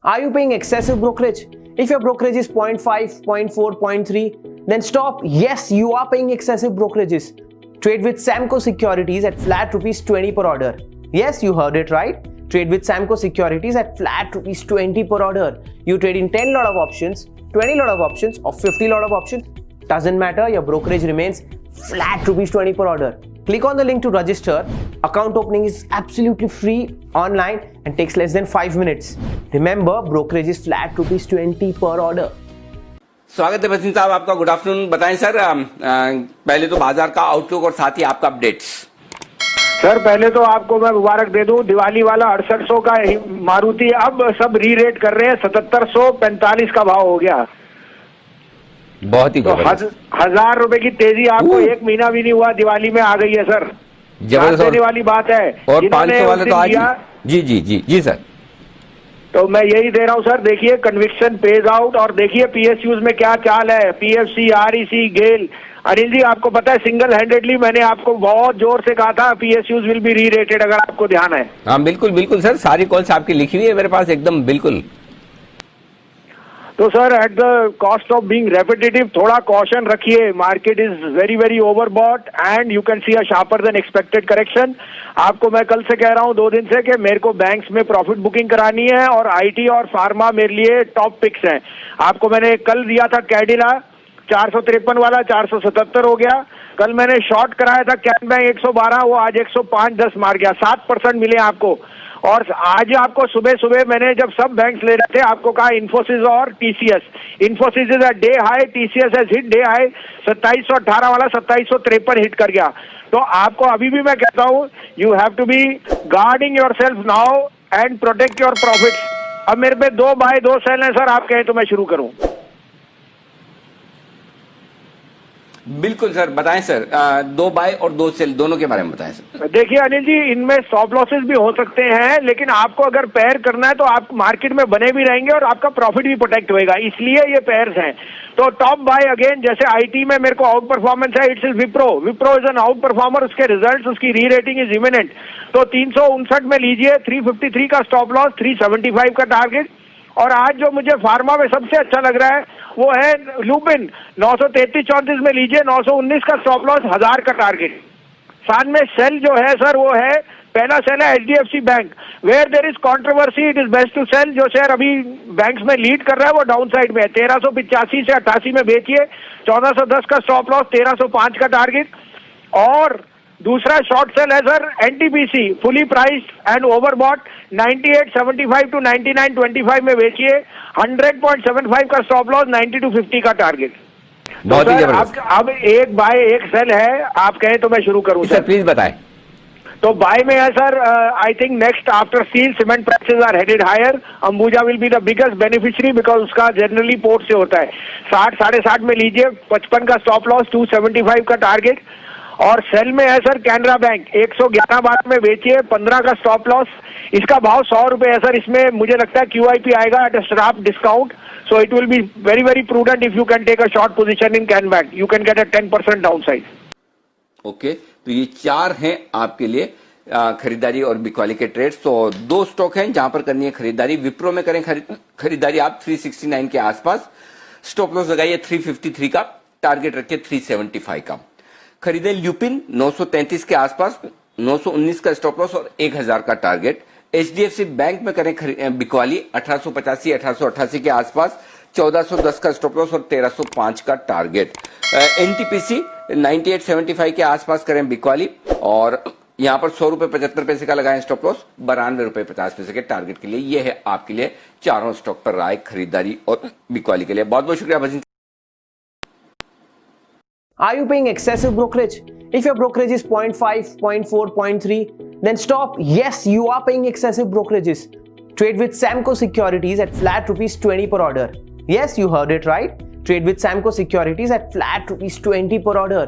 Are you paying excessive brokerage? If your brokerage is 0.5, 0.4, 0.3, then stop. Yes, you are paying excessive brokerages. Trade with Samco Securities at flat ₹20 per order. Yes, you heard it right. Trade with Samco Securities at flat ₹20 per order. You trade in 10 lot of options, 20 lot of options, or 50 lot of options. Doesn't matter, your brokerage remains flat ₹20 per order. Click on the link to register. Account opening is absolutely free online and takes less than 5 minutes. Remember, brokerage is flat ₹20 per order. स्वागत है भसीन साहब आपका। Good afternoon. बताएं sir, पहले तो बाजार का outlook और साथ ही आपका अपडेट्स। सर पहले तो आपको मैं मुबारक दे दूं, दिवाली वाला 6800 का मारुति अब सब री रेट कर रहे हैं, 7745 का भाव हो गया। बहुत ही तो 1000 रुपए की तेजी आपको एक महीना भी नहीं हुआ, दिवाली में आ गई है सर। जबरदस्त देने वाली बात है। और 500 वाले तो आज जी जी जी जी सर। तो मैं यही दे रहा हूं सर, देखिए कन्विक्शन पेज आउट और देखिए पीएसयूज में क्या चाल है। पीएफसी, आरईसी, गेल। अनिल जी आपको पता है सिंगल हैंडेडली मैंने आपको बहुत जोर से कहा था पीएसयूज विल बी री रेटेड, अगर आपको ध्यान है। हाँ बिल्कुल बिल्कुल सर, सारी कॉल्स आपकी लिखी हुई है मेरे पास एकदम बिल्कुल। तो sir at the cost of being repetitive थोड़ा कॉशन रखिए। Market is very very overbought and you can see a sharper then expected correction. आपको मैं कल से कह रहा हूं 2 दिन से कि मेरे को बैंक्स में प्रॉफिट बुकिंग करानी है और आईटी और फार्मा मेरे लिए टॉप पिक्स हैं। आपको मैंने कल दिया था कैडिला 453 वाला 477 हो गया। कल मैंने शॉर्ट कराया था कैन बैंक 112, वो आज 105.10 मार गया। 7% मिले आपको। और आज आपको सुबह सुबह मैंने जब सब बैंक्स ले रहे थे आपको कहा इन्फोसिस और TCS. Infosys is a day high, TCS has hit day high. 2718 वाला 2753 हिट कर गया। तो आपको अभी भी मैं कहता हूं you have to be guarding yourself now and protect your profits. अब मेरे पे 2 बाय 2 सेल है सर, आप कहें तो मैं शुरू करूं। बिल्कुल सर, बताएं सर। 2 बाय और 2 सेल दोनों के बारे में बताएं सर। देखिए अनिल जी, इनमें स्टॉप लॉसेस भी हो सकते हैं, लेकिन आपको अगर पेयर करना है तो आप मार्केट में बने भी रहेंगे और आपका प्रॉफिट भी प्रोटेक्ट होएगा, इसलिए ये पेयर्स हैं। तो टॉप बाय अगेन, जैसे आईटी में मेरे को आउट परफॉर्मेंस है, it's Wipro. Wipro is an out performer, उसके रिजल्ट्स, उसकी री रेटिंग इज इमिनेंट। तो 359 में लीजिए, 353 का स्टॉप लॉस, 375 का टारगेट। और आज जो मुझे फार्मा में सबसे अच्छा लग रहा है वो है लुपिन, 933-34 में लीजिए, 919 का स्टॉप लॉस, 1000 का टारगेट। साथ में सेल जो है सर वो है, पहला सेल है HDFC bank. Where there is controversy it is best to sell. जो शेयर अभी बैंक्स में लीड कर रहा है वो डाउन साइड में है। 1385 से 88 में बेचिए, 1410 का स्टॉप लॉस, 1305 का टारगेट। और दूसरा शॉर्ट सेल है sir NTPC, fully priced and overbought, 98.75 to 99.25 में बेचिए, 100.75 का स्टॉप लॉस, 92.50 का टारगेट। बहुत ही जबरदस्त। अब 1 बाय 1 सेल है, आप कहें तो मैं शुरू करूं सर? प्लीज बताएं। तो बाय में है sir, I think next after steel cement prices are headed higher. Ambuja will be the biggest beneficiary because उसका जनरली पोर्ट से होता है। 60 साढ़े 60 में लीजिए, 55 का स्टॉप लॉस, 275 का टारगेट। और सेल में है सर कैनरा बैंक, 111 बार में बेचिए, 15 का स्टॉप लॉस। इसका भाव 100 रुपए है सर। इसमें मुझे लगता है क्यूआईपी आएगा at a sharp discount, so it will be very very prudent if you can take a short position in can bank, you can get a 10% downside. Okay, तो ये 4 हैं आपके लिए खरीदारी और बिकवाली के ट्रेड्स। तो 2 स्टॉक हैं जहां पर करनी है खरीदारी। विप्रो में करें खरीदारी आप 369 के आसपास, स्टॉप लॉस लगाइए 353 का, टारगेट रखिए 375 का। खरीदे ल्यूपिन 933 के आसपास, 919 का स्टॉप लॉस और 1000 का टारगेट। एचडीएफसी बैंक में करें बिकवाली 1885 1888 के आसपास, 1410 का स्टॉप लॉस और 1305 का टारगेट। एनटीपीसी 9875 के आसपास करें बिकवाली और यहां पर 100 रुपए 75 पैसे का लगाएं स्टॉप लॉस, 92 रुपए 50 पैसे के टारगेट के लिए। यह है आपके लिए चारों स्टॉक पर राय खरीदारी और बिकवाली के लिए। बहुत बहुत शुक्रिया भजन। Are you paying excessive brokerage? If your brokerage is 0.5, 0.4, 0.3, then stop. Yes, you are paying excessive brokerages. Trade with Samco Securities at flat ₹20 per order. Yes, you heard it right. Trade with Samco Securities at flat ₹20 per order.